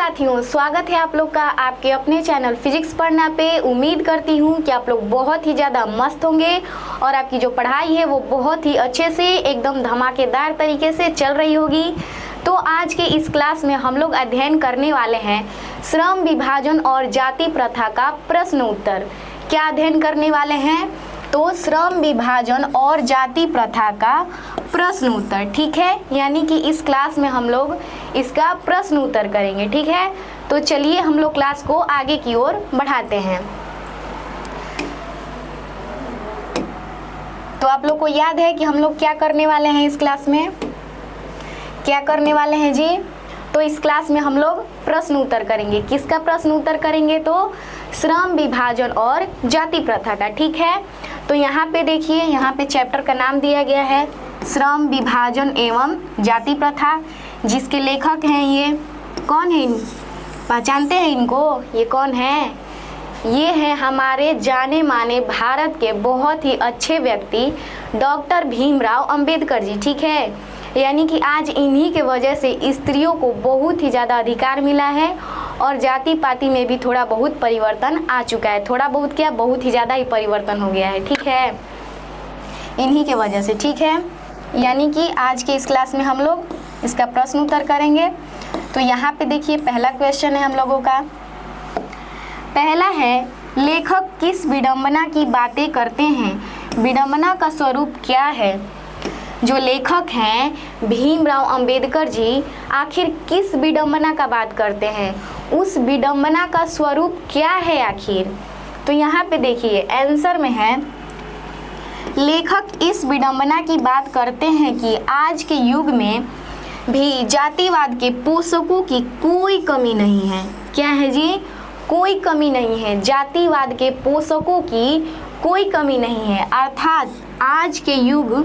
साथियों, स्वागत है आप लोग का आपके अपने चैनल फिजिक्स पढ़ना पे। उम्मीद करती हूँ कि आप लोग बहुत ही ज़्यादा मस्त होंगे और आपकी जो पढ़ाई है वो बहुत ही अच्छे से एकदम धमाकेदार तरीके से चल रही होगी। तो आज के इस क्लास में हम लोग अध्ययन करने वाले हैं श्रम विभाजन और जाति प्रथा का प्रश्न उत्तर। क्या अध्ययन करने वाले हैं? तो श्रम विभाजन और जाति प्रथा का प्रश्न उत्तर, ठीक है। यानी कि इस क्लास में हम लोग इसका प्रश्न उत्तर करेंगे, ठीक है। तो चलिए हम लोग क्लास को आगे की ओर बढ़ाते हैं। तो आप लोग को याद है कि हम लोग क्या करने वाले हैं इस क्लास में? क्या करने वाले हैं जी? तो इस क्लास में हम लोग प्रश्न उत्तर करेंगे। किसका प्रश्न उत्तर करेंगे? तो श्रम विभाजन और जाति प्रथा का, ठीक है। तो यहाँ पे देखिए, यहाँ पे चैप्टर का नाम दिया गया है श्रम विभाजन एवं जाति प्रथा, जिसके लेखक हैं ये कौन है? पहचानते हैं इनको? ये कौन है? ये है हमारे जाने माने भारत के बहुत ही अच्छे व्यक्ति डॉक्टर भीमराव अंबेडकर जी, ठीक है। यानी कि आज इन्हीं के वजह से स्त्रियों को बहुत ही ज़्यादा अधिकार मिला है और जाति पाति में भी थोड़ा बहुत परिवर्तन आ चुका है। थोड़ा बहुत क्या, बहुत ही ज़्यादा ही परिवर्तन हो गया है, ठीक है, इन्हीं के वजह से, ठीक है। यानी कि आज के इस क्लास में हम लोग इसका प्रश्न उत्तर करेंगे। तो यहाँ पे देखिए पहला क्वेश्चन है हम लोगों का। पहला है, लेखक किस विडंबना की बातें करते हैं? विडंबना का स्वरूप क्या है? जो लेखक हैं भीमराव अंबेडकर जी आखिर किस विडंबना का बात करते हैं? उस विडंबना का स्वरूप क्या है आखिर? तो यहाँ पे देखिए आंसर में है, लेखक इस विडंबना की बात करते हैं कि आज के युग में भी जातिवाद के पोषकों की कोई कमी नहीं है। क्या है जी? कोई कमी नहीं है। जातिवाद के पोषकों की कोई कमी नहीं है। अर्थात आज के युग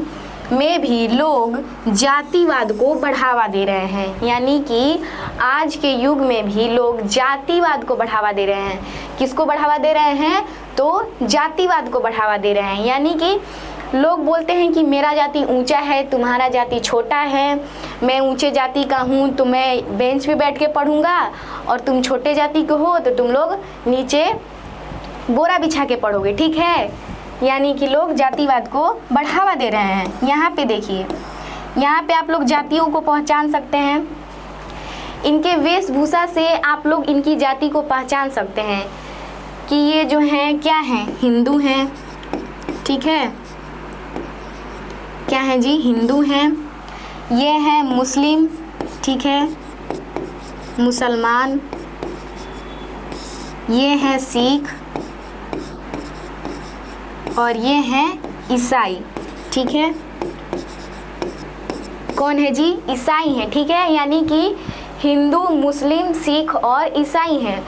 में भी लोग जातिवाद को बढ़ावा दे रहे हैं। यानी कि आज के युग में भी लोग जातिवाद को बढ़ावा दे रहे हैं। किसको बढ़ावा दे रहे हैं? तो जातिवाद को बढ़ावा दे रहे हैं। यानी कि लोग बोलते हैं कि मेरा जाति ऊंचा है, तुम्हारा जाति छोटा है, मैं ऊंचे जाति का हूँ तो मैं बेंच पे बैठ के पढ़ूंगा और तुम छोटे जाति के हो तो तुम लोग नीचे बोरा बिछा के पढ़ोगे, ठीक है। यानी कि लोग जातिवाद को बढ़ावा दे रहे हैं। यहाँ पे देखिए, यहाँ पे आप लोग जातियों को पहचान सकते हैं। इनके वेशभूषा से आप लोग इनकी जाति को पहचान सकते हैं कि ये जो हैं क्या हैं? हिंदू हैं, ठीक है। क्या है जी? हिंदू हैं। ये हैं मुस्लिम, ठीक है, मुसलमान। ये हैं सिख और ये हैं ईसाई, ठीक है। कौन है जी? ईसाई हैं, ठीक है। यानी कि हिंदू, मुस्लिम, सिख और ईसाई हैं।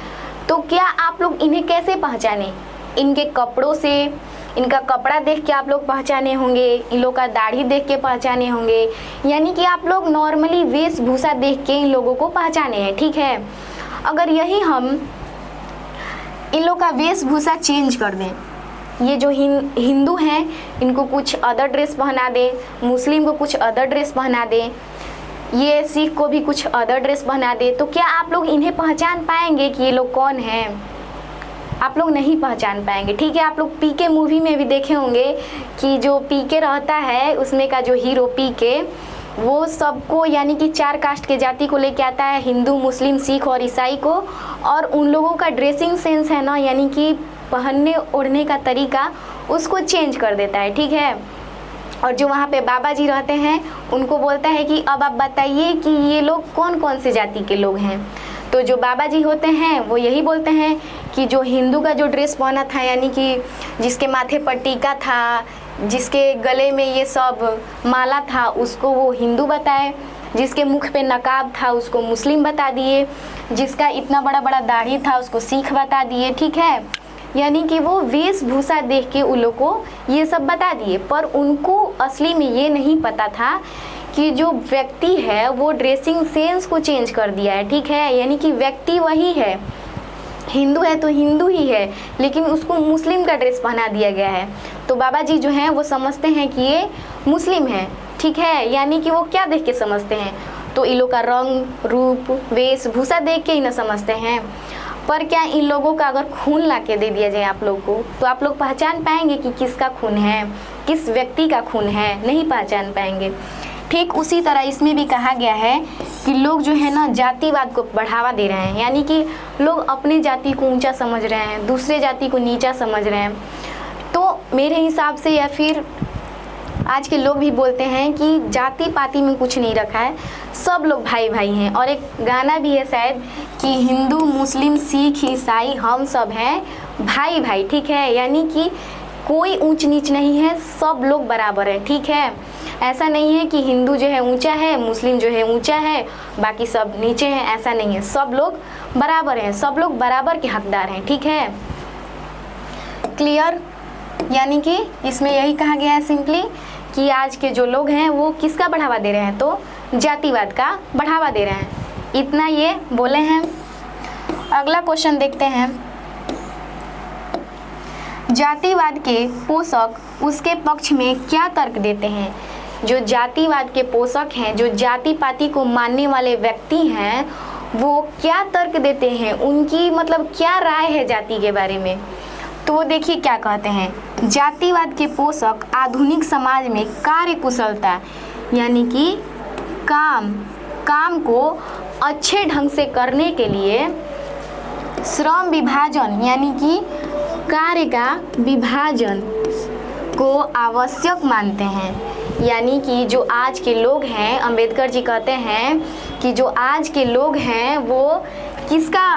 तो क्या आप लोग इन्हें कैसे पहचाने? इनके कपड़ों से, इनका कपड़ा देख के आप लोग पहचाने होंगे, इन लोग का दाढ़ी देख के पहचाने होंगे। यानी कि आप लोग नॉर्मली वेशभूषा देख के इन लोगों को पहचाने हैं, ठीक है। अगर यही हम इन लोग का वेशभूषा चेंज कर दें, ये जो हिंदू हैं इनको कुछ अदर ड्रेस पहना दे, मुस्लिम को कुछ अदर ड्रेस पहना दे, ये सिख को भी कुछ अदर ड्रेस पहना दे, तो क्या आप लोग इन्हें पहचान पाएंगे कि ये लोग कौन हैं? आप लोग नहीं पहचान पाएंगे, ठीक है। आप लोग पीके मूवी में भी देखे होंगे कि जो पीके रहता है उसमें का जो हीरो पीके, वो सबको यानी कि 4 कास्ट के जाति को लेके आता है, हिंदू, मुस्लिम, सिख और ईसाई को। और उन लोगों का ड्रेसिंग सेंस है ना, यानी कि पहनने ओढ़ने का तरीका उसको चेंज कर देता है, ठीक है। और जो वहाँ पे बाबा जी रहते हैं उनको बोलता है कि अब आप बताइए कि ये लोग कौन कौन से जाति के लोग हैं। तो जो बाबा जी होते हैं वो यही बोलते हैं कि जो हिंदू का जो ड्रेस पहना था, यानी कि जिसके माथे पर टीका था, जिसके गले में ये सब माला था, उसको वो हिंदू बताए। जिसके मुख पे नकाब था उसको मुस्लिम बता दिए। जिसका इतना बड़ा बड़ा दाढ़ी था उसको सिख बता दिए, ठीक है। यानी कि वो वेशभूषा देख के उन लोग को ये सब बता दिए, पर उनको असली में ये नहीं पता था कि जो व्यक्ति है वो ड्रेसिंग सेंस को चेंज कर दिया है, ठीक है। यानी कि व्यक्ति वही है, हिंदू है तो हिंदू ही है, लेकिन उसको मुस्लिम का ड्रेस पहना दिया गया है। तो बाबा जी जो हैं वो समझते हैं कि ये मुस्लिम है, ठीक है। यानी कि वो क्या देख के समझते हैं? तो इन लोग का रंग रूप वेशभूषा देख के ही ना समझते हैं। पर क्या इन लोगों का अगर खून ला के दे दिया जाए आप लोग को, तो आप लोग पहचान पाएंगे कि किसका खून है, किस व्यक्ति का खून है? नहीं पहचान पाएंगे। ठीक उसी तरह इसमें भी कहा गया है कि लोग जो है ना जातिवाद को बढ़ावा दे रहे हैं, यानी कि लोग अपने जाति को ऊंचा समझ रहे हैं, दूसरे जाति को नीचा समझ रहे हैं। तो मेरे हिसाब से, या फिर आज के लोग भी बोलते हैं कि जाति पाति में कुछ नहीं रखा है, सब लोग भाई भाई हैं। और एक गाना भी है शायद कि हिंदू मुस्लिम सिख ईसाई हम सब हैं भाई भाई, ठीक है। यानी कि कोई ऊंच नीच नहीं है, सब लोग बराबर है, ठीक है। ऐसा नहीं है कि हिंदू जो है ऊंचा है, मुस्लिम जो है ऊंचा है, बाकी सब नीचे हैं, ऐसा नहीं है। सब लोग बराबर हैं, सब लोग बराबर के हकदार हैं, ठीक है। क्लियर? यानी कि इसमें यही कहा गया है सिंपली कि आज के जो लोग हैं वो किसका बढ़ावा दे रहे हैं, तो जातिवाद का बढ़ावा दे रहे हैं। इतना ये बोले हैं। अगला क्वेश्चन देखते हैं। जातिवाद के पोषक उसके पक्ष में क्या तर्क देते हैं? जो जातिवाद के पोषक हैं, जो जाति पाति को मानने वाले व्यक्ति हैं, वो क्या तर्क देते हैं, उनकी मतलब क्या राय है जाति के बारे में? तो वो देखिए क्या कहते हैं। जातिवाद के पोषक आधुनिक समाज में कार्य कुशलता, यानी कि काम को अच्छे ढंग से करने के लिए श्रम विभाजन, यानी कि कार्य का विभाजन को आवश्यक मानते हैं। यानी कि जो आज के लोग हैं, अंबेडकर जी कहते हैं कि जो आज के लोग हैं वो किसका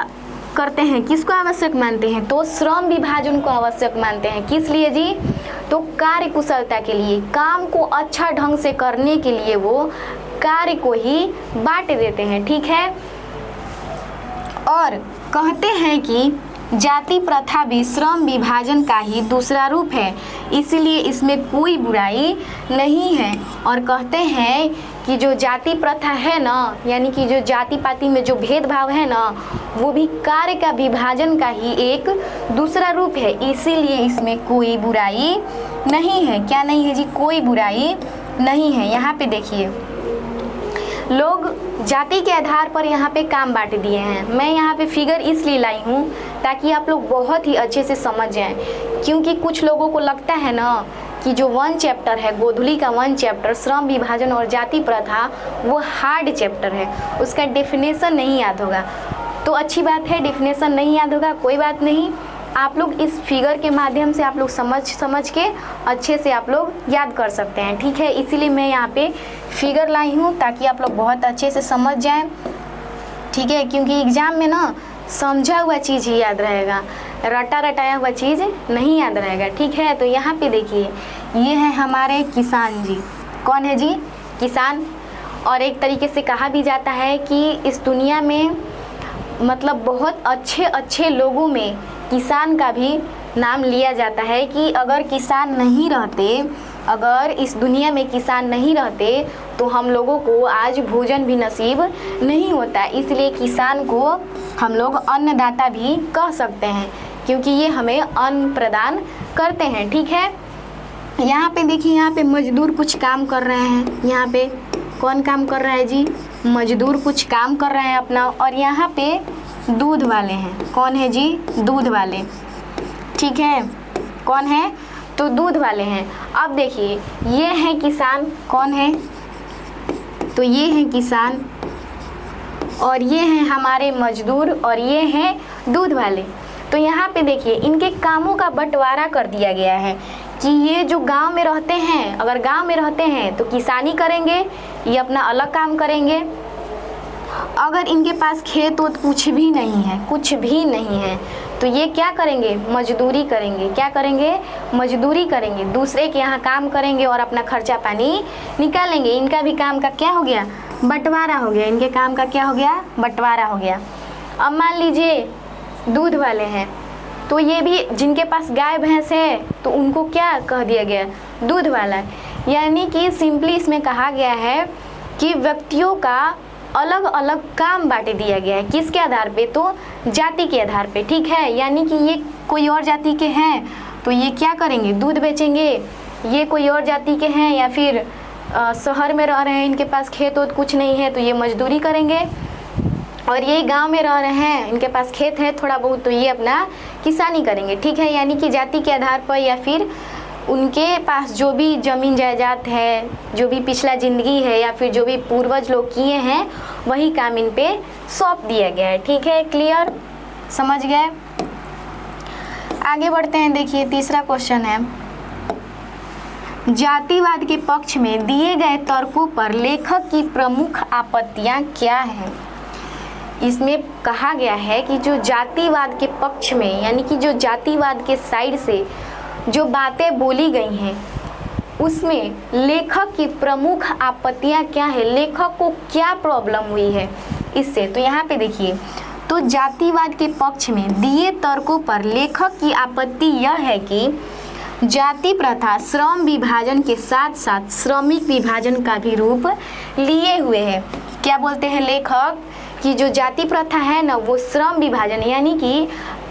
करते हैं, किसको आवश्यक मानते हैं, तो श्रम विभाजन को आवश्यक मानते हैं। किस लिए जी? तो कार्य कुशलता के लिए, काम को अच्छा ढंग से करने के लिए वो कार्य को ही बांट देते हैं, ठीक है। और कहते हैं कि जाति प्रथा भी श्रम विभाजन का ही दूसरा रूप है, इसलिए इसमें कोई बुराई नहीं है। और कहते हैं कि जो जाति प्रथा है ना, यानी कि जो जाति पाति में जो भेदभाव है ना, वो भी कार्य का विभाजन का ही एक दूसरा रूप है, इसीलिए इसमें कोई बुराई नहीं है। क्या नहीं है जी? कोई बुराई नहीं है। यहाँ पे देखिए, लोग जाति के आधार पर यहाँ पे काम बांट दिए हैं। मैं यहाँ पे फिगर इसलिए लाई हूँ ताकि आप लोग बहुत ही अच्छे से समझ जाएं, क्योंकि कुछ लोगों को लगता है ना कि जो 1 चैप्टर है, गोधुली का 1 चैप्टर श्रम विभाजन और जाति प्रथा, वो हार्ड चैप्टर है, उसका डेफिनेशन नहीं याद होगा। तो अच्छी बात है, डेफिनेशन नहीं याद होगा, कोई बात नहीं। आप लोग इस फिगर के माध्यम से आप लोग समझ के अच्छे से आप लोग याद कर सकते हैं, ठीक है। इसीलिए मैं यहाँ पे फिगर लाई हूँ ताकि आप लोग बहुत अच्छे से समझ जाएं, ठीक है। क्योंकि एग्जाम में ना समझा हुआ चीज़ ही याद रहेगा, रटाया हुआ चीज़ नहीं याद रहेगा, ठीक है। तो यहाँ पे देखिए, ये है हमारे किसान जी। कौन है जी? किसान। और एक तरीके से कहा भी जाता है कि इस दुनिया में मतलब बहुत अच्छे लोगों में किसान का भी नाम लिया जाता है कि अगर किसान नहीं रहते, अगर इस दुनिया में किसान नहीं रहते तो हम लोगों को आज भोजन भी नसीब नहीं होता। इसलिए किसान को हम लोग अन्नदाता भी कह सकते हैं, क्योंकि ये हमें अन्न प्रदान करते हैं, ठीक है। यहाँ पे देखिए, यहाँ पे मजदूर कुछ काम कर रहे हैं। यहाँ पे कौन काम कर रहा है जी? मजदूर कुछ काम कर रहे हैं अपना। और यहाँ पे दूध वाले हैं। कौन है जी? दूध वाले, ठीक है। कौन है? तो दूध वाले हैं। अब देखिए, ये है किसान। कौन है? तो ये है किसान, और ये हैं हमारे मजदूर, और ये हैं दूध वाले। तो यहाँ पे देखिए, इनके कामों का बंटवारा कर दिया गया है कि ये जो गांव में रहते हैं, अगर गांव में रहते हैं तो किसानी करेंगे, ये अपना अलग काम करेंगे। अगर इनके पास खेत वोत कुछ भी नहीं है, तो ये क्या करेंगे? मजदूरी करेंगे। क्या करेंगे? मजदूरी करेंगे, दूसरे के यहाँ काम करेंगे और अपना खर्चा पानी निकालेंगे। इनका भी काम का क्या हो गया? बंटवारा हो गया। इनके काम का क्या हो गया? बंटवारा हो गया। अब मान लीजिए दूध वाले हैं, तो ये भी जिनके पास गाय भैंस है तो उनको क्या कह दिया गया? दूध वाला। यानी कि सिंपली इसमें कहा गया है कि व्यक्तियों का अलग अलग काम बांट दिया गया है। किसके आधार पे? तो जाति के आधार पे, ठीक है। यानी कि ये कोई और जाति के हैं तो ये क्या करेंगे? दूध बेचेंगे। ये कोई और जाति के हैं या फिर शहर में रह रहे हैं, इनके पास खेत वोत कुछ नहीं है तो ये मजदूरी करेंगे, और ये गांव में रह रहे हैं, इनके पास खेत है थोड़ा बहुत, तो ये अपना किसानी करेंगे। ठीक है, यानी कि जाति के आधार पर या फिर उनके पास जो भी ज़मीन जायदाद है, जो भी पिछला ज़िंदगी है या फिर जो भी पूर्वज लोग किए हैं वही काम इन पे सौंप दिया गया है। ठीक है, क्लियर, समझ गए। आगे बढ़ते हैं। देखिए तीसरा क्वेश्चन है, जातिवाद के पक्ष में दिए गए तर्कों पर लेखक की प्रमुख आपत्तियां क्या हैं। इसमें कहा गया है कि जो जातिवाद के पक्ष में, यानी कि जो जातिवाद के साइड से जो बातें बोली गई हैं उसमें लेखक की प्रमुख आपत्तियां क्या है, लेखक को क्या प्रॉब्लम हुई है इससे। तो यहाँ पे देखिए, तो जातिवाद के पक्ष में दिए तर्कों पर लेखक की आपत्ति यह है कि जाति प्रथा श्रम विभाजन के साथ साथ श्रमिक विभाजन का भी रूप लिए हुए है। क्या बोलते हैं लेखक कि जो जाति प्रथा है ना वो श्रम विभाजन यानी कि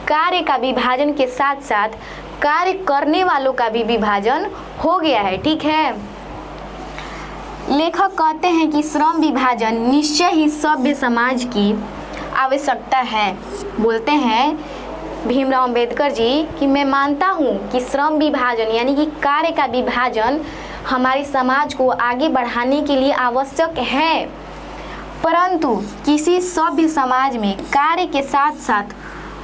कार्य का विभाजन के साथ साथ कार्य करने वालों का भी विभाजन हो गया है। ठीक है, लेखक कहते हैं कि श्रम विभाजन निश्चय ही सभ्य समाज की आवश्यकता है। बोलते हैं भीमराव अंबेडकर जी कि मैं मानता हूँ कि श्रम विभाजन यानी कि कार्य का विभाजन हमारे समाज को आगे बढ़ाने के लिए आवश्यक है, परंतु किसी सभ्य समाज में कार्य के साथ साथ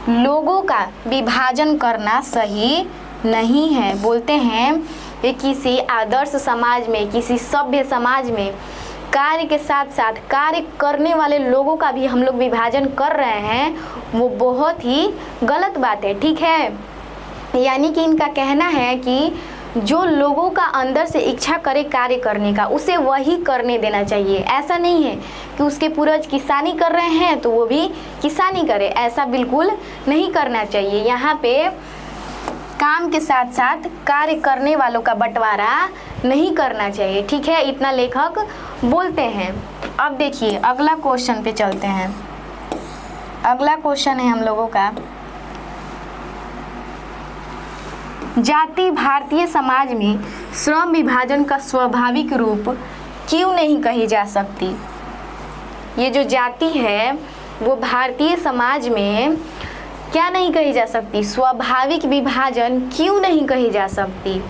लोगों का विभाजन करना सही नहीं है। बोलते हैं कि किसी आदर्श समाज में, किसी सभ्य समाज में कार्य के साथ साथ कार्य करने वाले लोगों का भी हम लोग विभाजन कर रहे हैं, वो बहुत ही गलत बात है। ठीक है, यानी कि इनका कहना है कि जो लोगों का अंदर से इच्छा करे कार्य करने का उसे वही करने देना चाहिए। ऐसा नहीं है कि उसके पूर्वज किसानी कर रहे हैं तो वो भी किसानी करे, ऐसा बिल्कुल नहीं करना चाहिए। यहाँ पे काम के साथ साथ कार्य करने वालों का बंटवारा नहीं करना चाहिए। ठीक है, इतना लेखक बोलते हैं। अब देखिए अगला क्वेश्चन पे चलते हैं। अगला क्वेश्चन है हम लोगों का, जाति भारतीय समाज में श्रम विभाजन का स्वाभाविक रूप क्यों नहीं कही जा सकती। ये जो जाति है वो भारतीय समाज में क्या नहीं कही जा सकती, स्वाभाविक विभाजन क्यों नहीं कही जा सकती।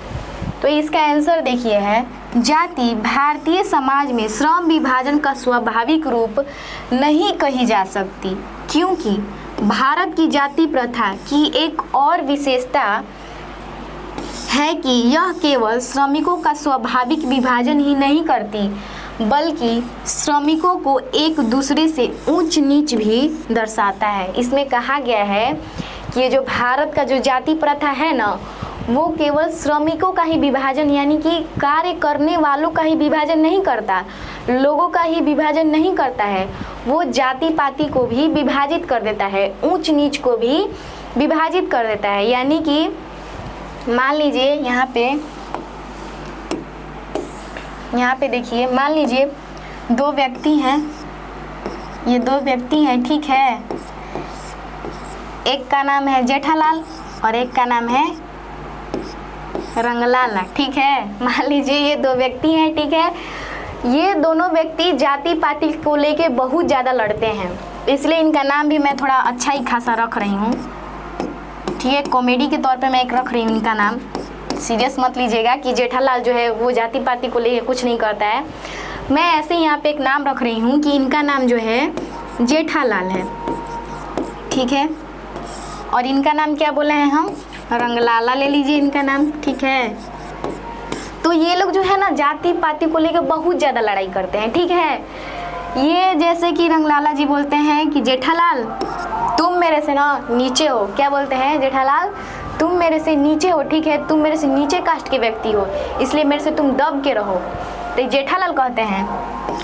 तो इसका आंसर देखिए है, जाति भारतीय समाज में श्रम विभाजन का स्वाभाविक रूप नहीं कही जा सकती क्योंकि भारत की जाति प्रथा की एक और विशेषता है कि यह केवल श्रमिकों का स्वाभाविक विभाजन ही नहीं करती बल्कि श्रमिकों को एक दूसरे से ऊंच नीच भी दर्शाता है। इसमें कहा गया है कि ये जो भारत का जो जाति प्रथा है ना वो केवल श्रमिकों का ही विभाजन यानी कि कार्य करने वालों का ही विभाजन नहीं करता, लोगों का ही विभाजन नहीं करता है, वो जाति पाति को भी विभाजित कर देता है, ऊंच नीच को भी विभाजित कर देता है। यानी कि मान लीजिए यहाँ पे देखिए, मान लीजिए दो व्यक्ति हैं, ये दो व्यक्ति हैं, ठीक है, एक का नाम है जेठालाल और एक का नाम है रंगलाला। ठीक है, मान लीजिए ये दो व्यक्ति हैं, ठीक है, ये दोनों व्यक्ति जाति पाति को लेके बहुत ज़्यादा लड़ते हैं, इसलिए इनका नाम भी मैं थोड़ा अच्छा ही खासा रख रही हूँ। ठीक है, कॉमेडी के तौर पे मैं एक रख रही हूँ इनका नाम, सीरियस मत लीजिएगा कि जेठालाल जो है वो जाति पाति को लेके कुछ नहीं करता है। मैं ऐसे ही यहाँ पे एक नाम रख रही हूँ कि इनका नाम जो है जेठालाल है, ठीक है, और इनका नाम क्या बोले हैं हम, रंगलाला ले लीजिए इनका नाम। ठीक है, तो ये लोग जो है ना जाति पाति को लेकर बहुत ज़्यादा लड़ाई करते हैं। ठीक है, ये जैसे कि रंगलाला जी बोलते हैं कि जेठालाल तुम मेरे से ना नीचे हो, क्या बोलते हैं जेठालाल, तुम मेरे से नीचे हो, ठीक है, तुम मेरे से नीचे कास्ट के व्यक्ति हो, इसलिए मेरे से तुम दब के रहो। तो जेठालाल कहते हैं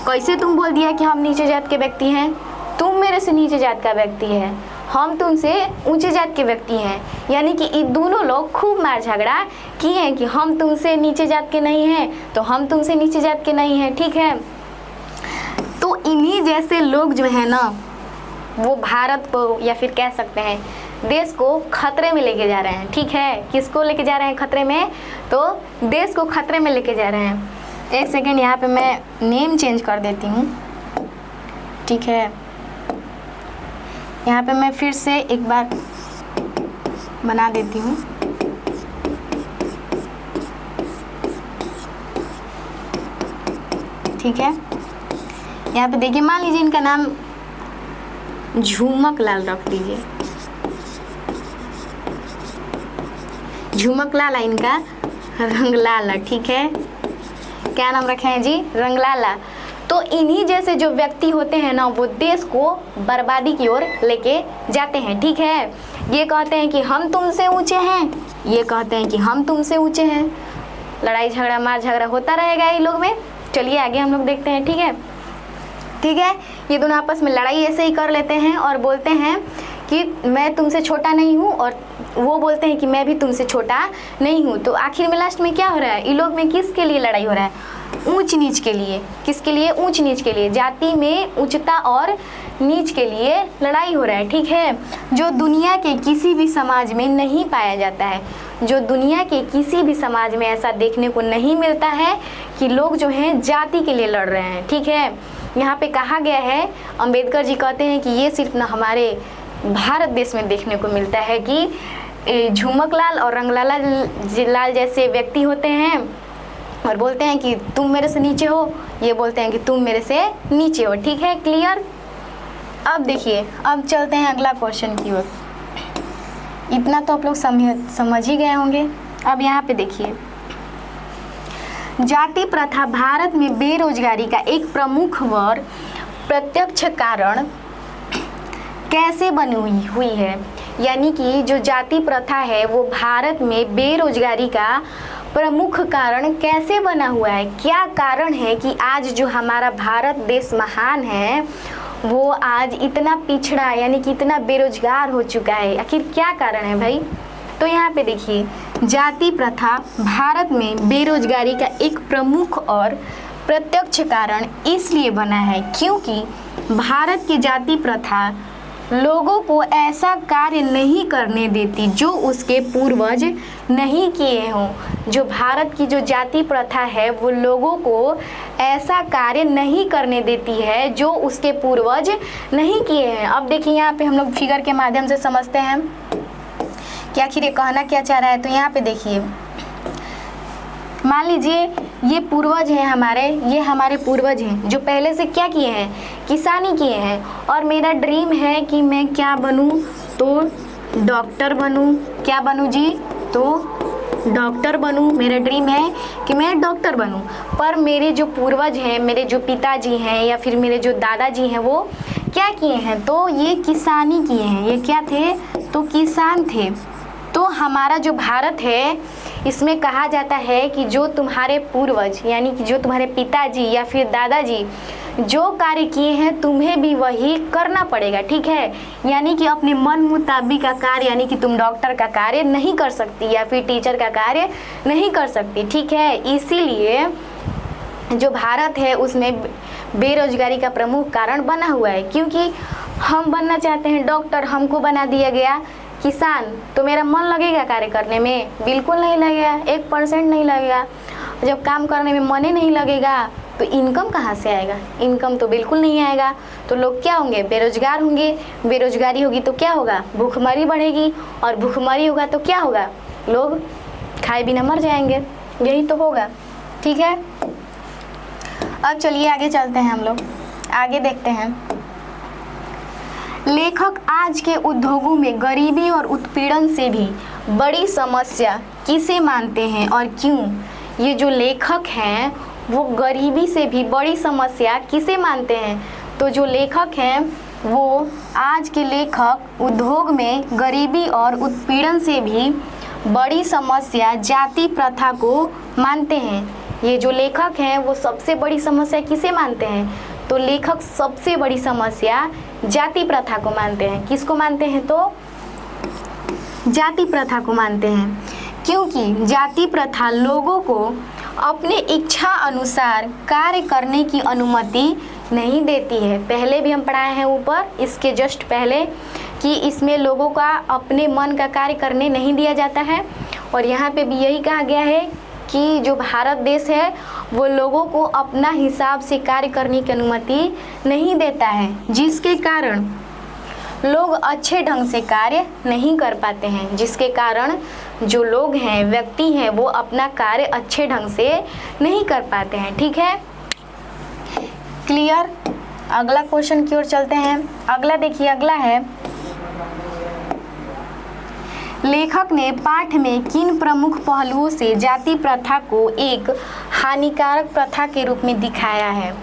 कैसे तुम बोल दिया कि हम नीचे जात के व्यक्ति हैं, तुम मेरे से नीचे जात का व्यक्ति है, हम तुमसे ऊंचे जात के व्यक्ति हैं। यानी कि ये दोनों लोग खूब मार झगड़ा किए हैं कि हम तुमसे नीचे जात के नहीं हैं तो हम तुमसे नीचे जात के नहीं हैं। ठीक है, तो इन्हीं जैसे लोग जो है ना वो भारत को या फिर कह सकते हैं देश को खतरे में लेके जा रहे हैं। ठीक है, किसको लेके जा रहे हैं खतरे में, तो देश को खतरे में लेके जा रहे हैं। एक सेकेंड, यहाँ पे मैं नेम चेंज कर देती हूँ, ठीक है। यहाँ पे मैं फिर से एक बार बना देती हूँ। ठीक है, यहाँ पे देखिए, मान लीजिए इनका नाम झुमक लाल रख दीजिए। झुमक लाल, इनका रंगलाला, ठीक है। क्या नाम रखे हैं जी? रंगलाला। तो इन्हीं जैसे जो व्यक्ति होते हैं ना, वो देश को बर्बादी की ओर लेके जाते हैं, ठीक है। ये कहते हैं कि हम तुमसे ऊंचे हैं, ये कहते हैं कि हम तुमसे ऊंचे हैं। लड़ाई झगड़ा, मार झगड़ा होता रहेगा इन लोग में। चलिए आगे हम लोग देखते हैं, ठीक है। ठीक है, ये दोनों आपस में लड़ाई ऐसे ही कर लेते हैं और बोलते हैं कि मैं तुमसे छोटा नहीं हूँ, और वो बोलते हैं कि मैं भी तुमसे छोटा नहीं हूँ। तो आखिर में लास्ट में क्या हो रहा है? इन लोग में किसके लिए लड़ाई हो रहा है? ऊंच नीच के लिए। किसके लिए? ऊंच नीच के लिए। जाति में उच्चता और नीच के लिए लड़ाई हो रहा है, ठीक है। जो दुनिया के किसी भी समाज में नहीं पाया जाता है, जो दुनिया के किसी भी समाज में ऐसा देखने को नहीं मिलता है कि लोग जो हैं जाति के लिए लड़ रहे हैं, ठीक है। यहाँ पे कहा गया है, अंबेडकर जी कहते हैं कि ये सिर्फ ना हमारे भारत देश में देखने को मिलता है कि झुमक लाल और रंगलाला लाल जैसे व्यक्ति होते हैं और बोलते हैं कि तुम मेरे से नीचे हो, ये बोलते हैं कि तुम मेरे से नीचे हो, ठीक है। क्लियर? अब देखिए, अब चलते हैं अगला क्वेश्चन की ओर। इतना तो आप लोग समझ ही गए होंगे। अब यहाँ पे देखिए, जाति प्रथा भारत में बेरोजगारी का एक प्रमुख व प्रत्यक्ष कारण कैसे बनी हुई है। यानी कि जो जाति प्रथा है वो भारत में बेरोजगारी का प्रमुख कारण कैसे बना हुआ है? क्या कारण है कि आज जो हमारा भारत देश महान है वो आज इतना पिछड़ा यानी कि इतना बेरोजगार हो चुका है? आखिर क्या कारण है भाई? तो यहाँ पे देखिए, जाति प्रथा भारत में बेरोजगारी का एक प्रमुख और प्रत्यक्ष कारण इसलिए बना है क्योंकि भारत की जाति प्रथा लोगों को ऐसा कार्य नहीं करने देती जो उसके पूर्वज नहीं किए हों। जो भारत की जो जाति प्रथा है वो लोगों को ऐसा कार्य नहीं करने देती है जो उसके पूर्वज नहीं किए हैं। अब देखिए, यहाँ पे हम लोग फिगर के माध्यम से समझते हैं कि आखिर ये कहना क्या चाह रहा है। तो यहाँ पे देखिए, मान लीजिए ये पूर्वज हैं हमारे, ये हमारे पूर्वज हैं जो पहले से क्या किए हैं? किसानी किए हैं। और मेरा ड्रीम है कि मैं क्या बनूं? तो डॉक्टर बनूं। क्या बनूं जी? तो डॉक्टर बनूं। मेरा ड्रीम है कि मैं डॉक्टर बनूं। पर मेरे जो पूर्वज हैं, मेरे जो पिताजी हैं या फिर मेरे जो दादाजी हैं, वो क्या किए हैं? तो ये किसानी किए हैं। ये क्या थे? तो किसान थे। तो हमारा जो भारत है इसमें कहा जाता है कि जो तुम्हारे पूर्वज यानी कि जो तुम्हारे पिताजी या फिर दादाजी जो कार्य किए हैं तुम्हें भी वही करना पड़ेगा, ठीक है। यानी कि अपने मन मुताबिक का कार्य, यानी कि तुम डॉक्टर का कार्य नहीं कर सकती या फिर टीचर का कार्य नहीं कर सकती, ठीक है। इसीलिए जो भारत है उसमें बेरोजगारी का प्रमुख कारण बना हुआ है। क्योंकि हम बनना चाहते हैं डॉक्टर, हमको बना दिया गया किसान, तो मेरा मन लगेगा कार्य करने में? बिल्कुल नहीं लगेगा, 1% नहीं लगेगा। जब काम करने में मन ही नहीं लगेगा तो इनकम कहाँ से आएगा? इनकम तो बिल्कुल नहीं आएगा। तो लोग क्या होंगे? बेरोजगार होंगे। बेरोजगारी होगी तो क्या होगा? भूखमरी बढ़ेगी, और भूखमरी होगा तो क्या होगा? लोग खाए बिना मर जाएंगे। यही तो होगा, ठीक है। अब चलिए आगे चलते हैं, हम लोग आगे देखते हैं। लेखक आज के उद्योगों में गरीबी और उत्पीड़न से भी बड़ी समस्या किसे मानते हैं और क्यों? ये जो लेखक हैं वो गरीबी से भी बड़ी समस्या किसे मानते हैं? तो जो लेखक हैं वो आज के लेखक उद्योग में गरीबी और उत्पीड़न से भी बड़ी समस्या जाति प्रथा को मानते हैं। ये जो लेखक हैं वो सबसे बड़ी समस्या किसे मानते हैं? तो लेखक सबसे बड़ी समस्या जाति प्रथा को मानते हैं। किसको मानते हैं? तो जाति प्रथा को मानते हैं, क्योंकि जाति प्रथा लोगों को अपने इच्छा अनुसार कार्य करने की अनुमति नहीं देती है। पहले भी हम पढ़ाए हैं ऊपर, इसके जस्ट पहले, कि इसमें लोगों का अपने मन का कार्य करने नहीं दिया जाता है। और यहाँ पे भी यही कहा गया है कि जो भारत देश है वो लोगों को अपना हिसाब से कार्य करने की अनुमति नहीं देता है, जिसके कारण लोग अच्छे ढंग से कार्य नहीं कर पाते हैं, जिसके कारण जो लोग हैं, व्यक्ति हैं, वो अपना कार्य अच्छे ढंग से नहीं कर पाते हैं। ठीक है, क्लियर। अगला क्वेश्चन की ओर चलते हैं। अगला देखिए, अगला है लेखक ने पाठ में किन प्रमुख पहलुओं से जाति प्रथा को एक हानिकारक प्रथा के रूप में दिखाया है।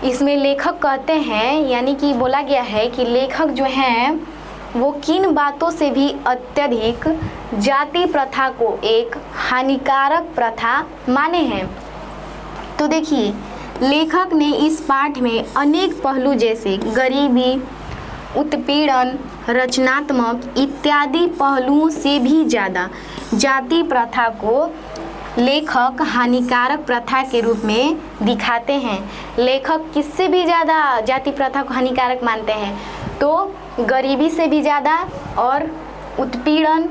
इसमें लेखक कहते हैं, यानी कि बोला गया है कि लेखक जो हैं वो किन बातों से भी अत्यधिक जाति प्रथा को एक हानिकारक प्रथा माने हैं। तो देखिए, लेखक ने इस पाठ में अनेक पहलू जैसे गरीबी, उत्पीड़न, रचनात्मक इत्यादि पहलुओं से भी ज़्यादा जाति प्रथा को लेखक हानिकारक प्रथा के रूप में दिखाते हैं। लेखक किससे भी ज़्यादा जाति प्रथा को हानिकारक मानते हैं? तो गरीबी से भी ज़्यादा और उत्पीड़न,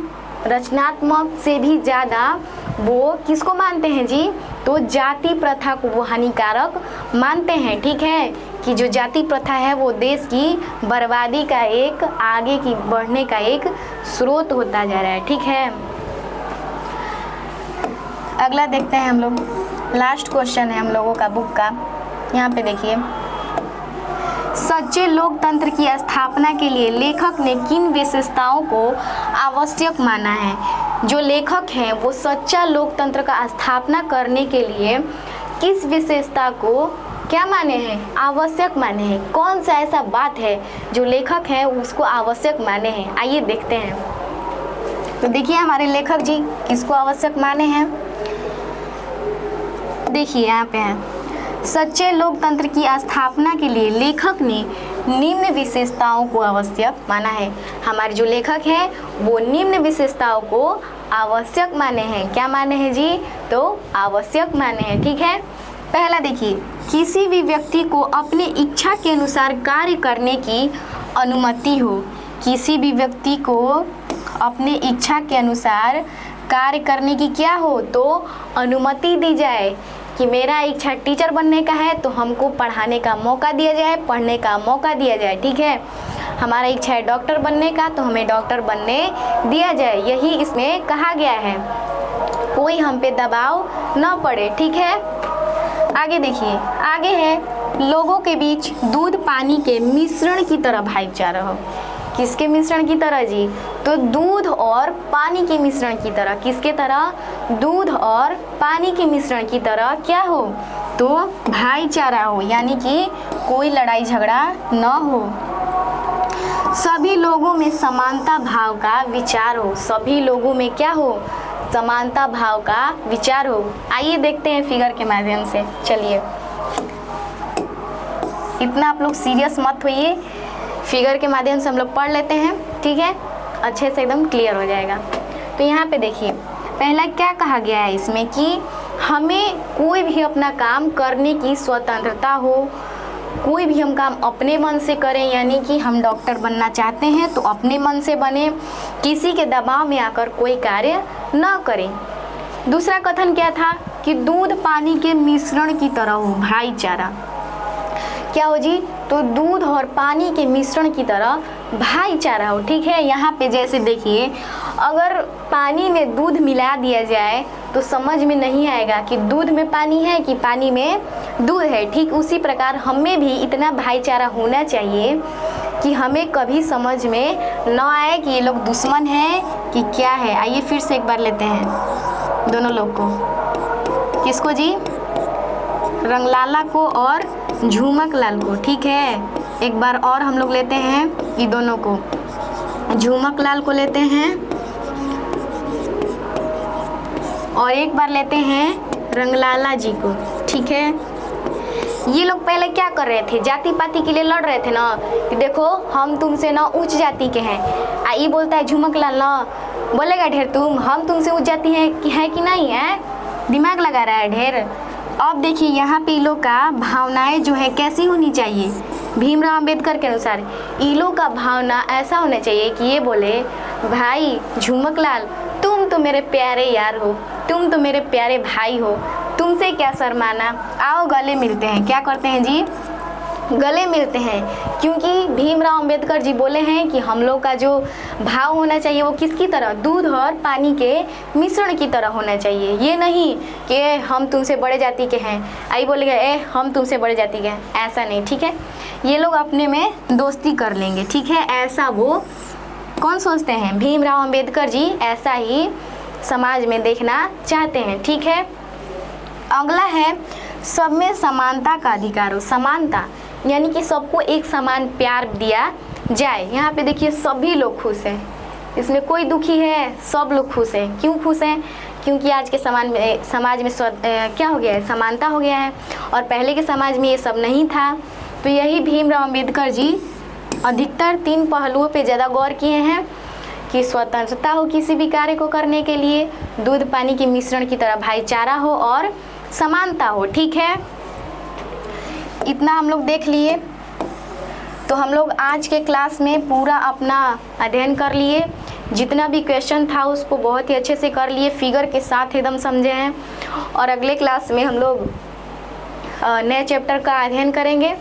रचनात्मक से भी ज़्यादा वो किसको मानते हैं जी? तो जाति प्रथा को वो हानिकारक मानते हैं। ठीक है, कि जो जाति प्रथा है वो देश की बर्बादी का एक, आगे की बढ़ने का एक स्रोत होता जा रहा है। ठीक है, अगला देखते हैं हम लोग। लास्ट क्वेश्चन है हम लोगों का बुक का। यहाँ पे देखिए, सच्चे लोकतंत्र की स्थापना के लिए लेखक ने किन विशेषताओं को आवश्यक माना है। जो लेखक हैं वो सच्चा लोकतंत्र का स्थापना करने के लिए किस विशेषता को क्या माने हैं? आवश्यक माने हैं। कौन सा ऐसा बात है जो लेखक हैं उसको आवश्यक माने हैं? आइए देखते हैं। तो देखिए, हमारे लेखक जी किसको आवश्यक माने हैं। देखिए, यहाँ पे है, सच्चे लोकतंत्र की स्थापना के लिए लेखक ने निम्न विशेषताओं को आवश्यक माना है। हमारे जो लेखक हैं वो निम्न विशेषताओं को आवश्यक माने हैं। क्या माने हैं जी? तो आवश्यक माने हैं। ठीक है, पहला देखिए, किसी भी व्यक्ति को अपने इच्छा के अनुसार कार्य करने की अनुमति हो। किसी भी व्यक्ति को अपने इच्छा के अनुसार कार्य करने की क्या हो? तो अनुमति दी जाए कि मेरा इच्छा टीचर बनने का है तो हमको पढ़ाने का मौका दिया जाए, पढ़ने का मौका दिया जाए। ठीक है, हमारा इच्छा है डॉक्टर बनने का तो हमें डॉक्टर बनने दिया जाए। यही इसमें कहा गया है, कोई हम पे दबाव न पड़े। ठीक है, आगे देखिए, आगे है लोगों के बीच दूध पानी के मिश्रण की तरह भाईचारा हो। किसके मिश्रण की तरह जी? तो दूध और पानी के मिश्रण की तरह। किसके तरह? दूध और पानी के मिश्रण की तरह क्या हो? तो भाईचारा हो, यानी कि कोई लड़ाई झगड़ा न हो। सभी लोगों में समानता भाव का विचार हो। सभी लोगों में क्या हो? समानता भाव का विचार हो। आइए देखते हैं फिगर के माध्यम से। चलिए, इतना आप लोग सीरियस मत होइए, फिगर के माध्यम से हम लोग पढ़ लेते हैं। ठीक है, अच्छे से एकदम क्लियर हो जाएगा। तो यहाँ पे देखिए, पहला क्या कहा गया है इसमें कि हमें कोई भी अपना काम करने की स्वतंत्रता हो। कोई भी हम काम अपने मन से करें, यानी कि हम डॉक्टर बनना चाहते हैं तो अपने मन से बने, किसी के दबाव में आकर कोई कार्य न करें। दूसरा कथन क्या था कि दूध पानी के मिश्रण की तरह हो, भाईचारा। क्या हो जी? तो दूध और पानी के मिश्रण की तरह भाईचारा हो। ठीक है, यहाँ पे जैसे देखिए, अगर पानी में दूध मिला दिया जाए तो समझ में नहीं आएगा कि दूध में पानी है कि पानी में दूध है। ठीक उसी प्रकार हमें भी इतना भाईचारा होना चाहिए कि हमें कभी समझ में न आए कि ये लोग दुश्मन हैं कि क्या है। आइए फिर से एक बार लेते हैं दोनों लोग को। किसको जी? रंगलाला को और झुमक लाल को। ठीक है, एक बार और हम लोग लेते हैं ये दोनों को, झुमक लाल को लेते हैं और एक बार लेते हैं रंगलाला जी को। ठीक है, ये लोग पहले क्या कर रहे थे? जाति पाति के लिए लड़ रहे थे ना, कि देखो हम तुमसे ना उच्च जाति के हैं। ये बोलता है झुमक लाल ना, बोलेगा ढेर तुम, हम तुमसे उच्च जाति है कि नहीं है? दिमाग लगा रहा है ढेर। अब देखिए, यहाँ पे इन लोग का भावनाएं जो है कैसी होनी चाहिए? भीमराव अंबेडकर के अनुसार इन लोग का भावना ऐसा होना चाहिए कि ये बोले, भाई झुमक लाल तुम तो मेरे प्यारे यार हो, तुम तो मेरे प्यारे भाई हो, तुमसे क्या शर्माना, आओ गले मिलते हैं। क्या करते हैं जी, गले मिलते हैं, क्योंकि भीमराव अंबेडकर जी बोले हैं कि हम लोग का जो भाव होना चाहिए वो किसकी तरह, दूध और पानी के मिश्रण की तरह होना चाहिए। ये नहीं कि हम तुमसे बड़े जाति के हैं, आई बोलेगा ए हम तुमसे बड़े जाति के हैं, ऐसा नहीं, ठीक है। ये लोग अपने में दोस्ती कर लेंगे, ठीक है। ऐसा वो कौन सोचते हैं, भीमराव अंबेडकर जी ऐसा ही समाज में देखना चाहते हैं, ठीक है। अगला है सब में समानता का अधिकार हो। समानता यानी कि सबको एक समान प्यार दिया जाए। यहाँ पे देखिए सभी लोग खुश हैं, इसमें कोई दुखी है, सब लोग खुश हैं। क्यों खुश हैं, क्योंकि आज के समाज में क्या हो गया है, समानता हो गया है, और पहले के समाज में ये सब नहीं था। तो यही भीमराव अंबेडकर जी अधिकतर 3 पहलुओं पे ज़्यादा गौर किए हैं कि स्वतंत्रता हो किसी भी कार्य को करने के लिए, दूध पानी के मिश्रण की तरह भाईचारा हो और समानता हो, ठीक है। इतना हम लोग देख लिए। तो हम लोग आज के क्लास में पूरा अपना अध्ययन कर लिए, जितना भी क्वेश्चन था उसको बहुत ही अच्छे से कर लिए, फिगर के साथ एकदम समझे हैं। और अगले क्लास में हम लोग नए चैप्टर का अध्ययन करेंगे।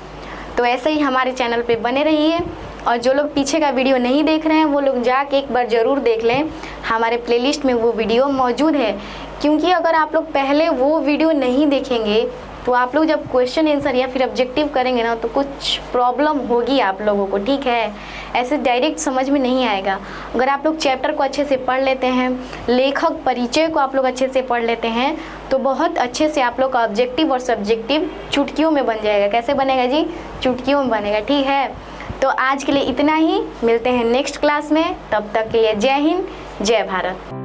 तो ऐसे ही हमारे चैनल पे बने रहिए, और जो लोग पीछे का वीडियो नहीं देख रहे हैं वो लोग जाके एक बार ज़रूर देख लें, हमारे प्लेलिस्ट में वो वीडियो मौजूद है। क्योंकि अगर आप लोग पहले वो वीडियो नहीं देखेंगे तो आप लोग जब क्वेश्चन आंसर या फिर ऑब्जेक्टिव करेंगे ना तो कुछ प्रॉब्लम होगी आप लोगों को, ठीक है। ऐसे डायरेक्ट समझ में नहीं आएगा। अगर आप लोग चैप्टर को अच्छे से पढ़ लेते हैं, लेखक परिचय को आप लोग अच्छे से पढ़ लेते हैं, तो बहुत अच्छे से आप लोग का ऑब्जेक्टिव और सब्जेक्टिव चुटकियों में बन जाएगा। कैसे बनेगा जी, चुटकियों में बनेगा, ठीक है। तो आज के लिए इतना ही, मिलते हैं नेक्स्ट क्लास में, तब तक के लिए जय हिंद, जय भारत।